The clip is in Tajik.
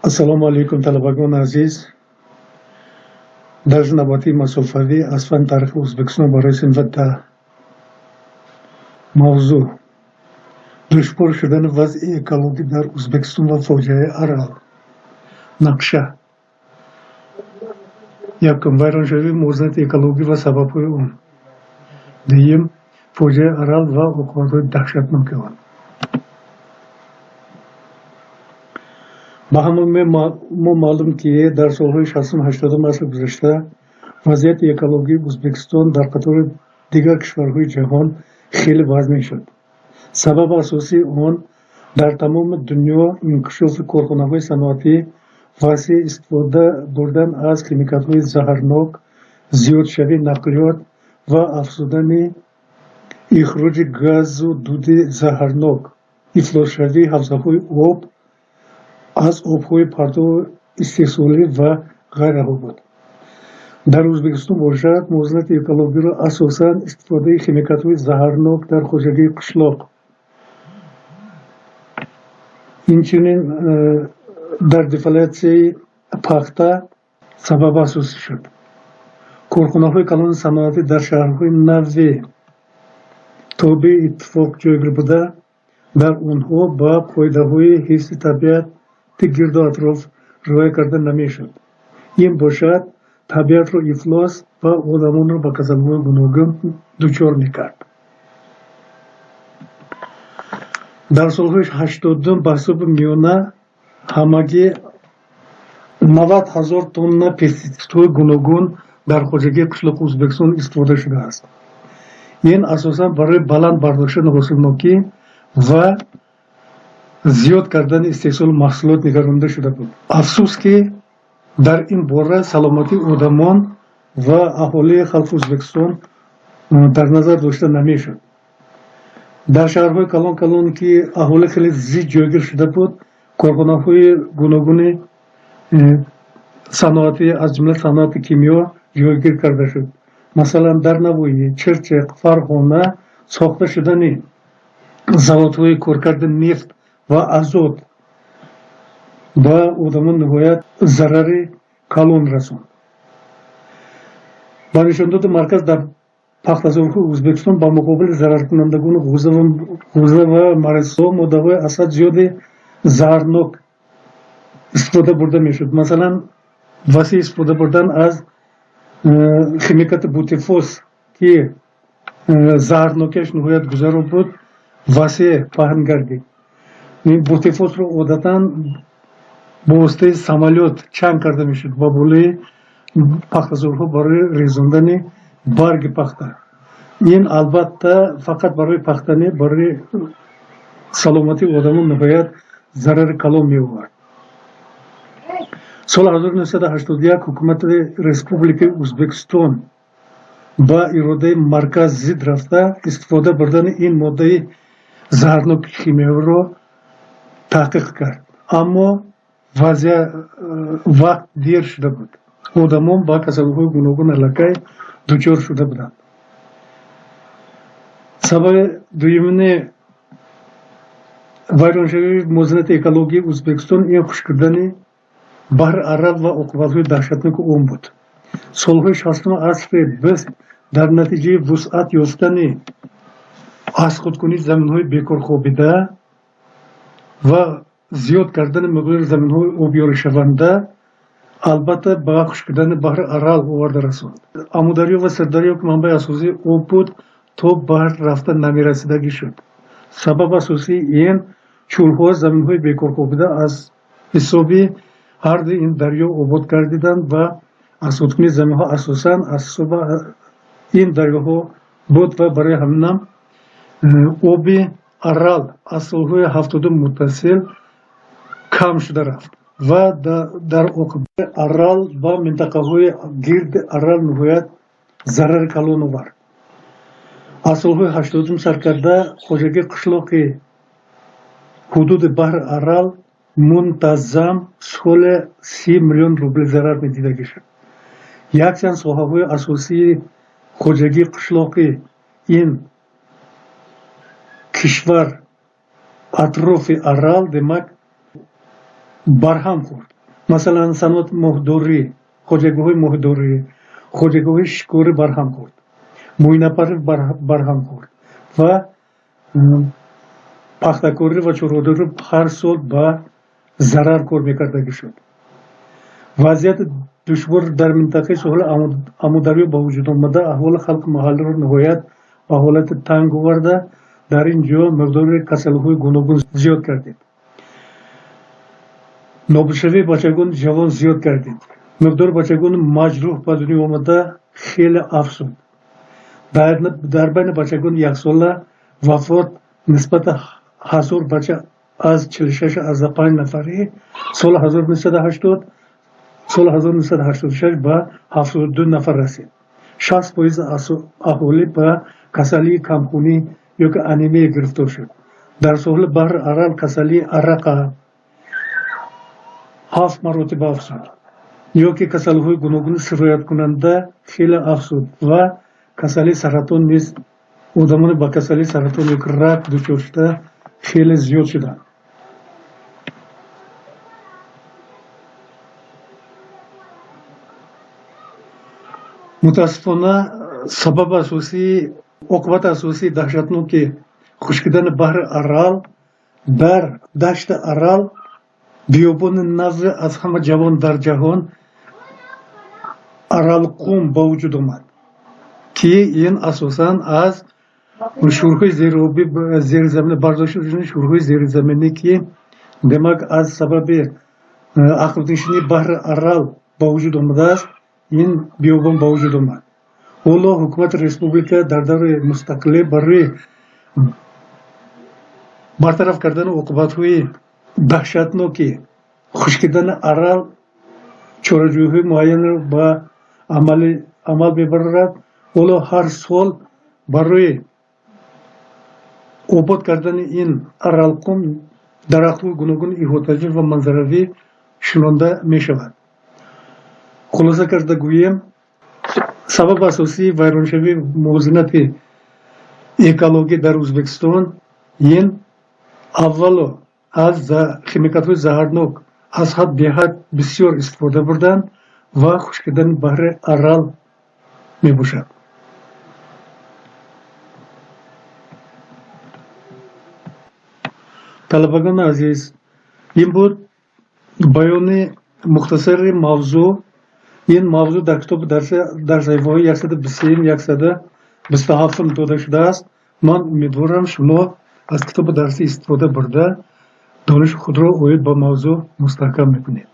Ассалому алейкум, талабагон азиз. Дар навбати масофавӣ аз фан тарихи Ӯзбекистон барои ватда мавзӯъ душвор шудани вазъи экологӣ дар Ӯзбекистон ва фоҷиаи Арал. Нақша. Якум, вайроншавии мувозиноти экологӣ ва сабабҳои он. Дуюм, фоҷиаи Арал ва оқибатҳои даҳшатноки он. ба ҳамон мо маълум ки дар солҳои 60-80 асри гузашта вазъияти экологии Ӯзбекистон дар қатори дигар кишварҳои ҷаҳон хеле вазнин шуд. Сабаби асосии он дар тамоми дунё инкишофи корхонаҳои саноатӣ, васеъ истифода бурдан аз химикатҳои заҳрнок, зиёдшавии нақлиёт ва афзудани ихроҷи газу дуди заҳрнок, ифлосшавии ҳавзаҳои об аз обҳои партову истеҳсолӣ ва ғайраҳо буд. дар Ӯзбекистон бошад, мувозиноти экологиро асосан истифодаи химикатҳои заҳрнок дар хоҷагии қишлоқ, инчунин дар дефолятсияи пахта сабаби асосӣ шуд. корхонаҳои калони саноатӣ дар шаҳрҳои нави тобеи иттифоқ ҷойгир буда, дар онҳо ба қоидаҳои ҳифзи табиати гирду атроф риоя карда намешуд. ин бошад табиатро ифлос ва одамонро ба касалҳои гуногун дучор мекард. дар солҳои 80 ба ҳисоби миёна ҳамагӣ 90 000 тонна пеститсидҳои гуногун дар хоҷагии қишлоқи Ӯзбекистон истифода шудааст. ин асосан барои баланд бардоштани ҳосилнокӣ ва зиёд кардани истеҳсоли маҳсулот нигаронида шуда буд. афсус ки дар ин бора саломатии одамон ва аҳолии халқи Ӯзбекистон дар назар дошта намешуд. дар шаҳрҳои калон ки аҳолӣ хеле зид ҷойгир шуда буд, корхонаҳои гуногуни саноатӣ аз ҷумла саноати кимиё ҷойгир карда шуд. масалан дар Навоӣ, Чирчиқ, Фарғона сохта шудани заводҳои коркарди нефт ва азот ба одамон ниҳоят зарари калон расонд. ба нишондоди марказ дар пахтазорҳои Ӯзбекистон ба муқобили зараркунандагони ғӯза ва марисҳо моддаҳои асад зиёди заҳрнок истифода бурда мешуд. масалан васеъ истифода бурдан аз химикати бутифос ки заҳрнокиаш ниҳоят гузаро буд, васеъ паҳн гардид. бутифосро одатан бо воситаи самолёт чанг карда мешуд ба болои пахтазорҳо барои резондани барги пахта. ин албатта фақат барои пахта не, барои саломатии одамон ниҳоят зарари калон меовард. соли 1981 ҳукумати Республикаи Ӯзбекистон ба иродаи марказ зид рафта истифода бурдани ин моддаи заҳрноки химиёро таҳқиқ кард. аммо вақт дер шуда буд. одамон ба касалҳои гуногун аллакай дучор шуда буданд. сабаби дуюмини вайроншавии мувозиноти экологии Ӯзбекистон ин хушк кардани баҳри Арал ва оқибатҳои даҳшатноки он буд. солҳои 60 асри бист дар натиҷаи вусъат ёфтани аз худкунии заминҳои бекорхобида ва зиёд кардани миқдори заминҳои обёришаванда албатта ба хушк кардани баҳри Арал оварда расонд. Амударё ва Сирдарё ки манбаи асосии об буд, то баҳр рафта намерасидагӣ шуд. сабаби асосии ин чӯлҳо заминҳои бекорхобида аз ҳисоби ҳарду ин дарё обод гардиданд ва асодкунии заминҳо асосан аз ҳисоби ин дарёҳо буд ва барои ҳаминам оби Арал аз солҳои 70 муттасил кам шуда рафт ва дар оқибати Арал ва минтақаҳои гирди Арал ниҳоят зарари калон овард. аз солҳои 80 сар карда хоҷагии қишлоқи ҳудуди баҳри Арал мунтаззам соли 30 миллион рубли зарар медидагӣ шуд. якчанд соҳаҳои асосии хоҷагии қишлоқи ин кишвар атрофи Арал демак барҳам хӯрд. Масалан, Санот Моҳдорӣ, Хоҷагоҳи Моҳдорӣ, Хоҷагоҳи Шикорӣ барҳам хӯрд, Мӯйнапарӣ барҳам хӯрд ва пахтакорӣ ва чорвадорӣ ҳар сол ба зарар кор мекардагӣ шуд. Вазъияти душвор дар минтақаи соҳили Амударё ба вуҷуд омада, аҳволи халқи маҳаллиро ниҳоят ба ҳолати танг оварда, дар ин ҷо миқдори касалиҳои гуногун зиёд гардид. Нобудшавии бачагони ҷавон зиёд гардид. Миқдори бачагони маҷрӯҳ ба дунё омада хеле афзуд. Дар байни бачагони яксола вафот нисбати 1000 бача аз 46-45 нафарӣ соли 1980 соли 1986 ба 72 нафар расид. 60% аҳолӣ ба касалии камхунӣ ёки анемия гирифтор шуд. Дар соҳили баҳри Арал касалии арақа 7 маротиба афзуд, ёки касалиҳои гуногуни сирояткунанда хеле афзуд ва касалии саратон низ одамоне ба касалии саратон ёки рак дучор шуда хеле зиёд шуданд. мутаассифона сабаби асосии оқибати асосии даҳшатноки хушкидани баҳри Арал дар дашти Арал биёбони нави аз ҳама ҷавон дар ҷаҳон Аралқум ба вуҷуд омад, ки ин асосан аз шӯрҳои зероби зеризаминӣ бардошта шудани шӯрҳои зеризаминӣ, ки демак аз сабаби ақибнишинии баҳри Арал ба вуҷуд омадааст, ин биёбон ба вуҷуд омад. ҳоло ҳукумати республика дар даври мустақилӣ барои бартараф кардани оқибатҳои даҳшатноки хушкидани Арал чораҷӯйҳои муайянро ба амал мебарад. ҳоло ҳар сол барои обод кардани ин Аралқум дарахтҳои гуногуни иҳотаҷӣ ва манзаравӣ шинонда мешавад. хулоса карда гӯем, сабаби асосии вайроншавии мувозинати экологӣ дар Ӯзбекистон ин аввало аз химикатҳои заҳрнок аз ҳад беҳад бисёр истифода бурдан ва хушкидани баҳри Арал мебошад. талабагони азиз, ин буд баёни мухтасари мавзӯъ. ин мавзӯъ дар китоби дар саҳифаҳои 120-127 дода шудааст. ман умедворам шумо аз китоби дарсӣ истифода бурда дониши худро оид ба мавзӯъ мустаҳкам мекунед.